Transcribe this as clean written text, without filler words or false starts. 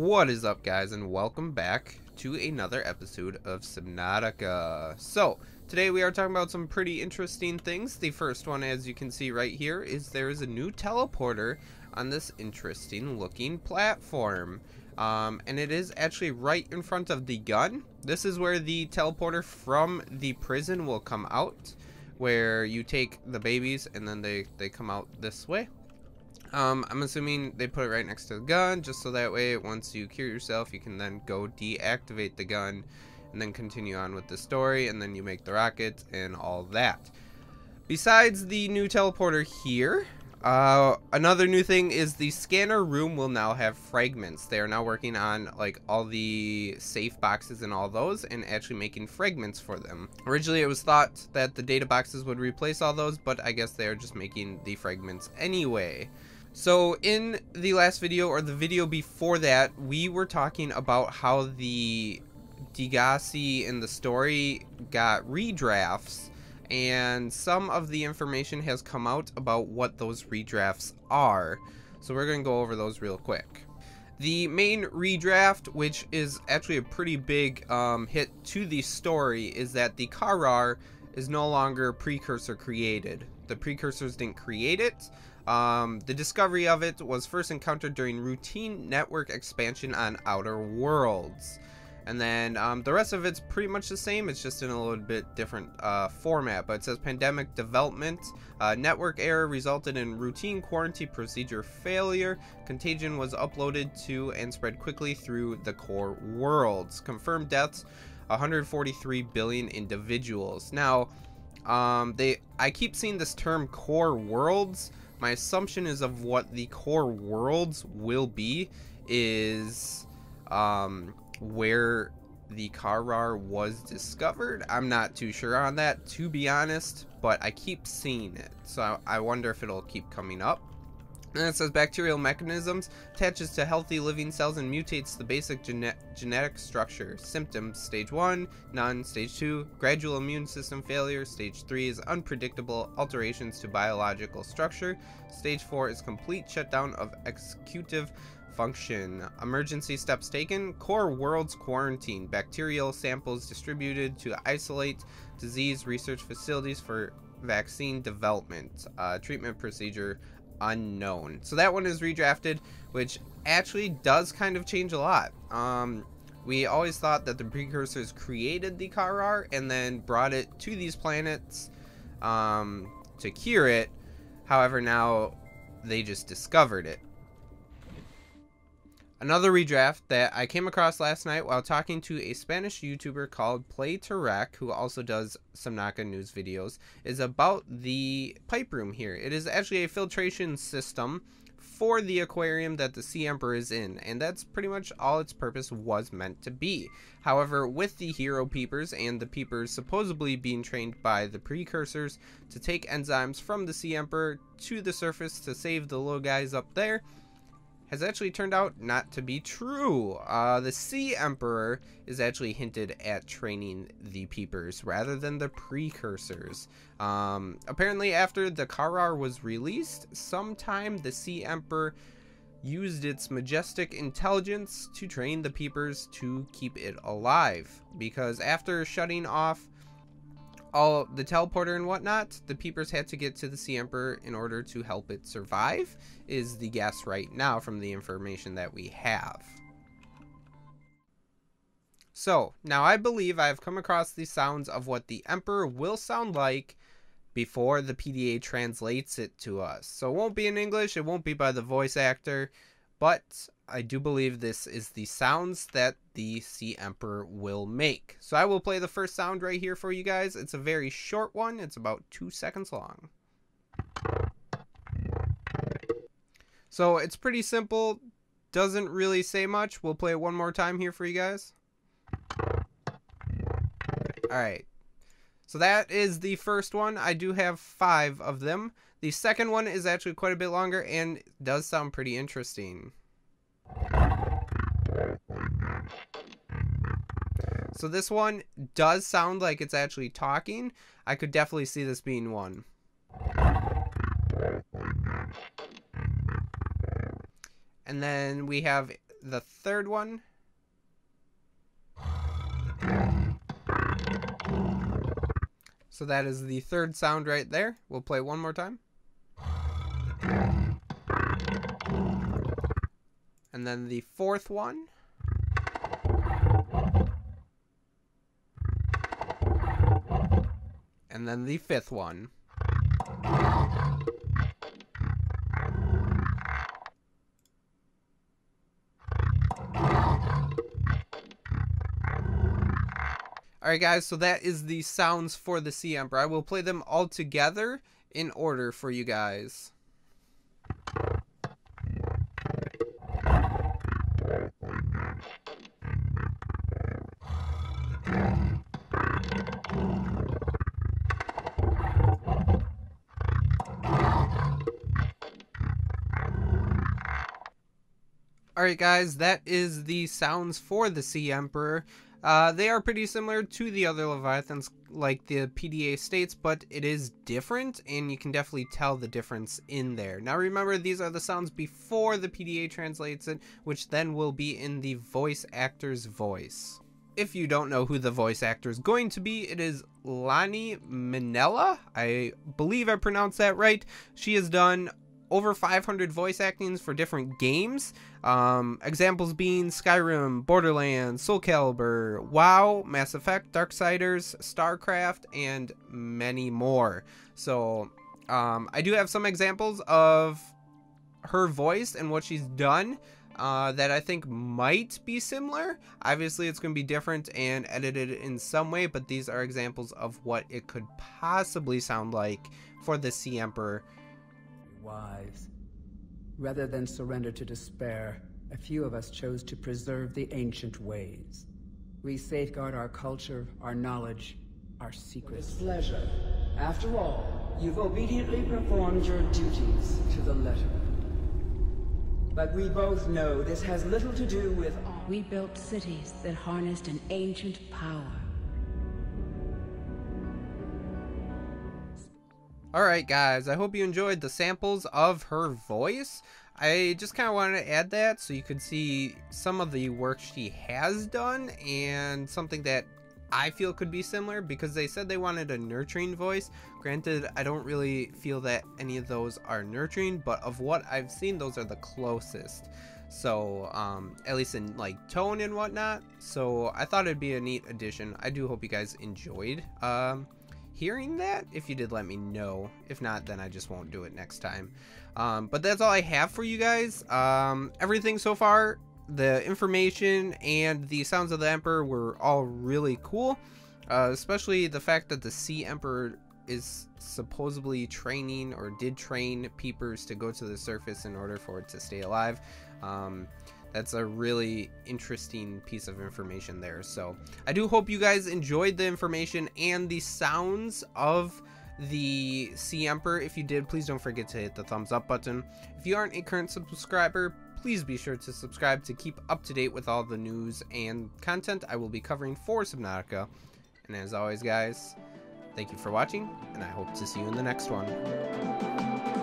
What is up, guys, and welcome back to another episode of Subnautica. So today we are talking about some pretty interesting things. The first one, as you can see right here, is there is a new teleporter on this interesting looking platform. And it is actually right in front of the gun. This is where the teleporter from the prison will come out, where you take the babies and then they come out this way. I'm assuming they put it right next to the gun, just so that way once you cure yourself, you can then go deactivate the gun and then continue on with the story, and then you make the rockets and all that. Besides the new teleporter here, another new thing is the scanner room will now have fragments. They are now working on like all the safe boxes and all those, and actually making fragments for them. Originally it was thought that the data boxes would replace all those, but I guess they are just making the fragments anyway. So in the last video, or the video before that, we were talking about how the Degassi in the story got redrafts, and some of the information has come out about what those redrafts are. So we're going to go over those real quick. The main redraft, which is actually a pretty big hit to the story, is that the Karar is no longer precursor created. The precursors didn't create it. The discovery of it was first encountered during routine network expansion on Outer Worlds. And then the rest of it's pretty much the same, it's just in a little bit different format. But it says pandemic development, network error resulted in routine quarantine procedure failure, contagion was uploaded to and spread quickly through the core worlds, confirmed deaths 143 billion individuals. Now I keep seeing this term core worlds. My assumption is of what the core worlds will be is where the Karar was discovered. I'm not too sure on that, to be honest, but I keep seeing it, so I wonder if it'll keep coming up. And it says bacterial mechanisms, attaches to healthy living cells and mutates the basic genetic structure. Symptoms: stage 1, none. Stage 2, gradual immune system failure. Stage 3 is unpredictable alterations to biological structure. Stage 4 is complete shutdown of executive function. Emergency steps taken: core worlds quarantine. Bacterial samples distributed to isolate disease research facilities for vaccine development. Treatment procedure unknown. So that one is redrafted, which actually does kind of change a lot. We always thought that the precursors created the Karar and then brought it to these planets to cure it. However, now they just discovered it. Another redraft that I came across last night while talking to a Spanish YouTuber called Play to Rack, who also does Subnautica news videos, is about the pipe room here. It is actually a filtration system for the aquarium that the Sea Emperor is in, and that's pretty much all its purpose was meant to be. However, with the hero peepers and the peepers supposedly being trained by the precursors to take enzymes from the Sea Emperor to the surface to save the little guys up there, has actually turned out not to be true. The Sea Emperor is actually hinted at training the peepers rather than the precursors. Apparently after the Karar was released, sometime the Sea Emperor used its majestic intelligence to train the peepers to keep it alive. Because after shutting off all the teleporter and whatnot, the peepers had to get to the Sea Emperor in order to help it survive, is the guess right now from the information that we have. So now I believe I've come across the sounds of what the Emperor will sound like before the PDA translates it to us. So it won't be in English, it won't be by the voice actor, but I do believe this is the sounds that the Sea Emperor will make. So I will play the first sound right here for you guys. It's a very short one. It's about 2 seconds long. So it's pretty simple. Doesn't really say much. We'll play it one more time here for you guys. Alright. So that is the first one. I do have 5 of them. The second one is actually quite a bit longer and does sound pretty interesting. So this one does sound like it's actually talking. I could definitely see this being one. And then we have the third one. So that is the third sound right there. We'll play one more time. And then the fourth one. And then the fifth one. Alright guys, so that is the sounds for the Sea Emperor. I will play them all together in order for you guys. Alright guys, that is the sounds for the Sea Emperor. They are pretty similar to the other Leviathans, like the PDA states, but it is different, and you can definitely tell the difference in there. Now remember, these are the sounds before the PDA translates it, which then will be in the voice actor's voice. If you don't know who the voice actor is going to be, it is Lani Minella. I believe I pronounced that right. She has done over 500 voice actings for different games. Examples being Skyrim, Borderlands, Soul Calibur, WoW, Mass Effect, Darksiders, StarCraft, and many more. So I do have some examples of her voice and what she's done that I think might be similar. Obviously it's going to be different and edited in some way, but these are examples of what it could possibly sound like for the Sea Emperor. Wise. Rather than surrender to despair, a few of us chose to preserve the ancient ways. We safeguard our culture, our knowledge, our secrets. With pleasure. After all, you've obediently performed your duties to the letter. But we both know this has little to do with... We built cities that harnessed an ancient power. Alright guys, I hope you enjoyed the samples of her voice. I just kind of wanted to add that so you could see some of the work she has done and something that I feel could be similar, because they said they wanted a nurturing voice. Granted, I don't really feel that any of those are nurturing, but of what I've seen, those are the closest. So, at least in like tone and whatnot. So I thought it'd be a neat addition. I do hope you guys enjoyed hearing that. If you did, let me know. If not, then I just won't do it next time. But that's all I have for you guys. Everything so far, the information and the sounds of the Emperor were all really cool, especially the fact that the Sea Emperor is supposedly training, or did train, peepers to go to the surface in order for it to stay alive. That's a really interesting piece of information there. So I do hope you guys enjoyed the information and the sounds of the Sea Emperor. If you did, please don't forget to hit the thumbs up button. If you aren't a current subscriber, please be sure to subscribe to keep up to date with all the news and content I will be covering for Subnautica. And as always guys, thank you for watching, and I hope to see you in the next one.